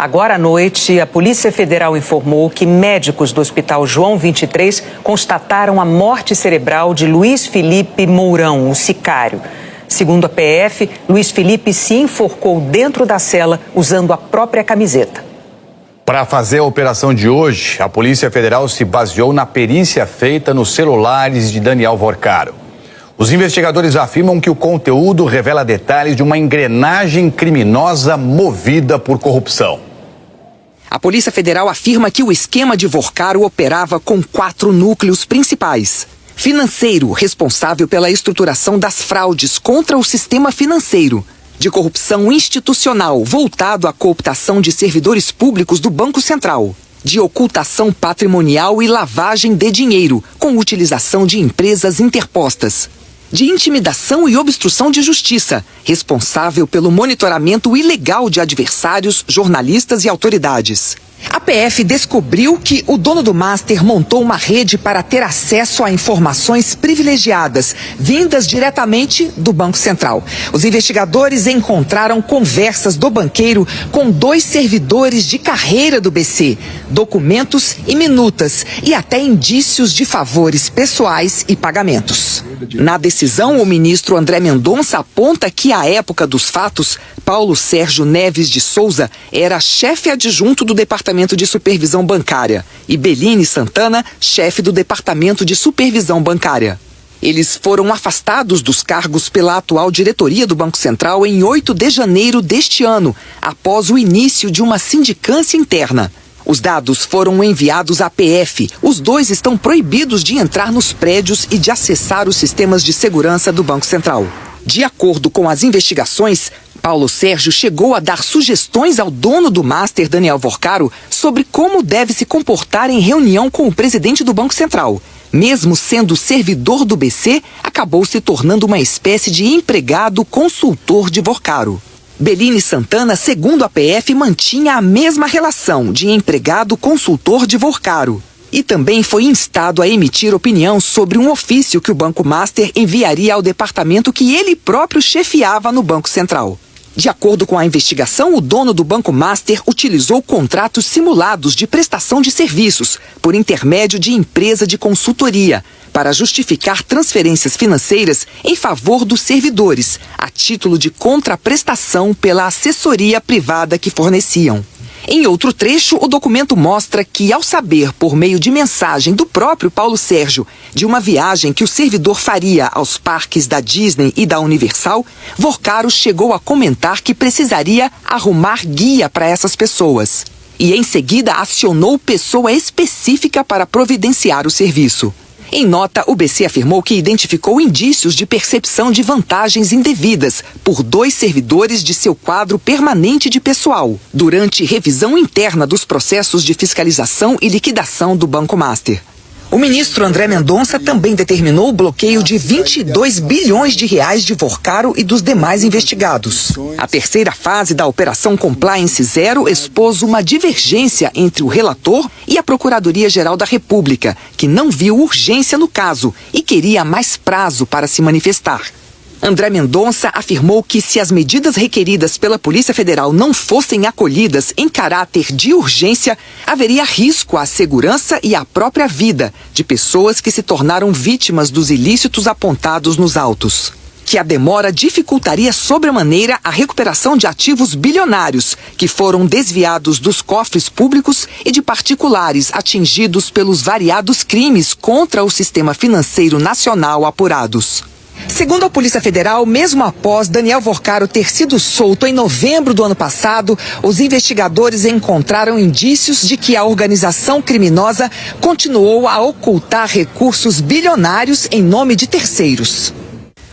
Agora à noite, a Polícia Federal informou que médicos do Hospital João 23 constataram a morte cerebral de Luiz Felipe Mourão, o sicário. Segundo a PF, Luiz Felipe se enforcou dentro da cela usando a própria camiseta. Para fazer a operação de hoje, a Polícia Federal se baseou na perícia feita nos celulares de Daniel Vorcaro. Os investigadores afirmam que o conteúdo revela detalhes de uma engrenagem criminosa movida por corrupção. A Polícia Federal afirma que o esquema de Vorcaro operava com 4 núcleos principais. Financeiro, responsável pela estruturação das fraudes contra o sistema financeiro. De corrupção institucional, voltado à cooptação de servidores públicos do Banco Central. De ocultação patrimonial e lavagem de dinheiro, com utilização de empresas interpostas. De intimidação e obstrução de justiça, responsável pelo monitoramento ilegal de adversários, jornalistas e autoridades. A PF descobriu que o dono do Master montou uma rede para ter acesso a informações privilegiadas, vindas diretamente do Banco Central. Os investigadores encontraram conversas do banqueiro com 2 servidores de carreira do BC, documentos e minutas e até indícios de favores pessoais e pagamentos. Na decisão, o ministro André Mendonça aponta que, à época dos fatos, Paulo Sérgio Neves de Souza era chefe adjunto do Departamento de Supervisão Bancária e Beline Santana, chefe do Departamento de Supervisão Bancária. Eles foram afastados dos cargos pela atual diretoria do Banco Central em 8 de janeiro deste ano, após o início de uma sindicância interna. Os dados foram enviados à PF. Os 2 estão proibidos de entrar nos prédios e de acessar os sistemas de segurança do Banco Central. De acordo com as investigações, Paulo Sérgio chegou a dar sugestões ao dono do Master, Daniel Vorcaro, sobre como deve se comportar em reunião com o presidente do Banco Central. Mesmo sendo servidor do BC, acabou se tornando uma espécie de empregado consultor de Vorcaro. Beline Santana, segundo a PF, mantinha a mesma relação de empregado consultor de Vorcaro. E também foi instado a emitir opinião sobre um ofício que o Banco Master enviaria ao departamento que ele próprio chefiava no Banco Central. De acordo com a investigação, o dono do Banco Master utilizou contratos simulados de prestação de serviços por intermédio de empresa de consultoria para justificar transferências financeiras em favor dos servidores, a título de contraprestação pela assessoria privada que forneciam. Em outro trecho, o documento mostra que, ao saber, por meio de mensagem do próprio Paulo Sérgio, de uma viagem que o servidor faria aos parques da Disney e da Universal, Vorcaro chegou a comentar que precisaria arrumar guia para essas pessoas. E, em seguida, acionou pessoa específica para providenciar o serviço. Em nota, o BC afirmou que identificou indícios de percepção de vantagens indevidas por 2 servidores de seu quadro permanente de pessoal, durante revisão interna dos processos de fiscalização e liquidação do Banco Master. O ministro André Mendonça também determinou o bloqueio de 22 bilhões de reais de Vorcaro e dos demais investigados. A terceira fase da Operação Compliance Zero expôs uma divergência entre o relator e a Procuradoria-Geral da República, que não viu urgência no caso e queria mais prazo para se manifestar. André Mendonça afirmou que se as medidas requeridas pela Polícia Federal não fossem acolhidas em caráter de urgência, haveria risco à segurança e à própria vida de pessoas que se tornaram vítimas dos ilícitos apontados nos autos. Que a demora dificultaria sobremaneira a recuperação de ativos bilionários que foram desviados dos cofres públicos e de particulares atingidos pelos variados crimes contra o sistema financeiro nacional apurados. Segundo a Polícia Federal, mesmo após Daniel Vorcaro ter sido solto em novembro do ano passado, os investigadores encontraram indícios de que a organização criminosa continuou a ocultar recursos bilionários em nome de terceiros.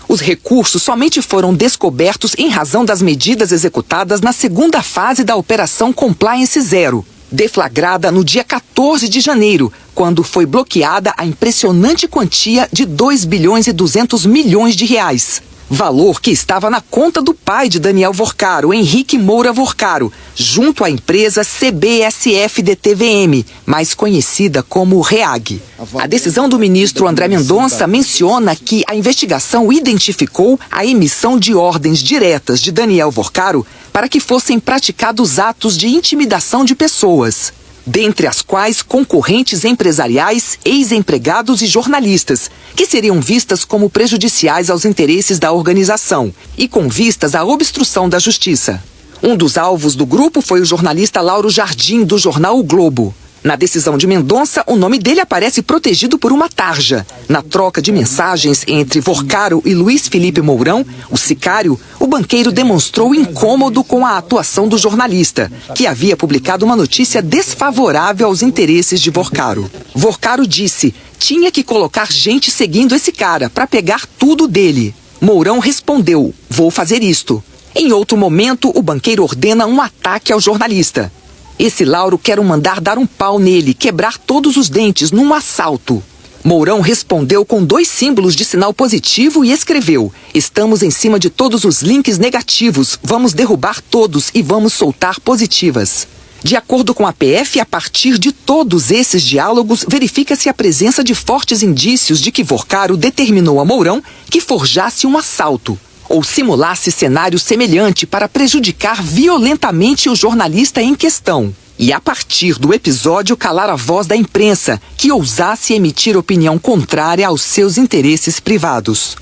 Os recursos somente foram descobertos em razão das medidas executadas na segunda fase da Operação Compliance Zero, deflagrada no dia 14 de janeiro, quando foi bloqueada a impressionante quantia de 2 bilhões e 200 milhões de reais. valor que estava na conta do pai de Daniel Vorcaro, Henrique Moura Vorcaro, junto à empresa CBSF-DTVM, mais conhecida como REAG. A decisão do ministro André Mendonça menciona que a investigação identificou a emissão de ordens diretas de Daniel Vorcaro para que fossem praticados atos de intimidação de pessoas, dentre as quais concorrentes empresariais, ex-empregados e jornalistas, que seriam vistas como prejudiciais aos interesses da organização e com vistas à obstrução da justiça. Um dos alvos do grupo foi o jornalista Lauro Jardim, do jornal O Globo. Na decisão de Mendonça, o nome dele aparece protegido por uma tarja. Na troca de mensagens entre Vorcaro e Luiz Felipe Mourão, o sicário, o banqueiro demonstrou incômodo com a atuação do jornalista, que havia publicado uma notícia desfavorável aos interesses de Vorcaro. Vorcaro disse: tinha que colocar gente seguindo esse cara para pegar tudo dele. Mourão respondeu: vou fazer isto. Em outro momento, o banqueiro ordena um ataque ao jornalista. Esse Lauro quer mandar dar um pau nele, quebrar todos os dentes num assalto. Mourão respondeu com 2 símbolos de sinal positivo e escreveu: estamos em cima de todos os links negativos, vamos derrubar todos e vamos soltar positivas. De acordo com a PF, a partir de todos esses diálogos, verifica-se a presença de fortes indícios de que Vorcaro determinou a Mourão que forjasse um assalto ou simulasse cenário semelhante para prejudicar violentamente o jornalista em questão. E a partir do episódio calar a voz da imprensa, que ousasse emitir opinião contrária aos seus interesses privados.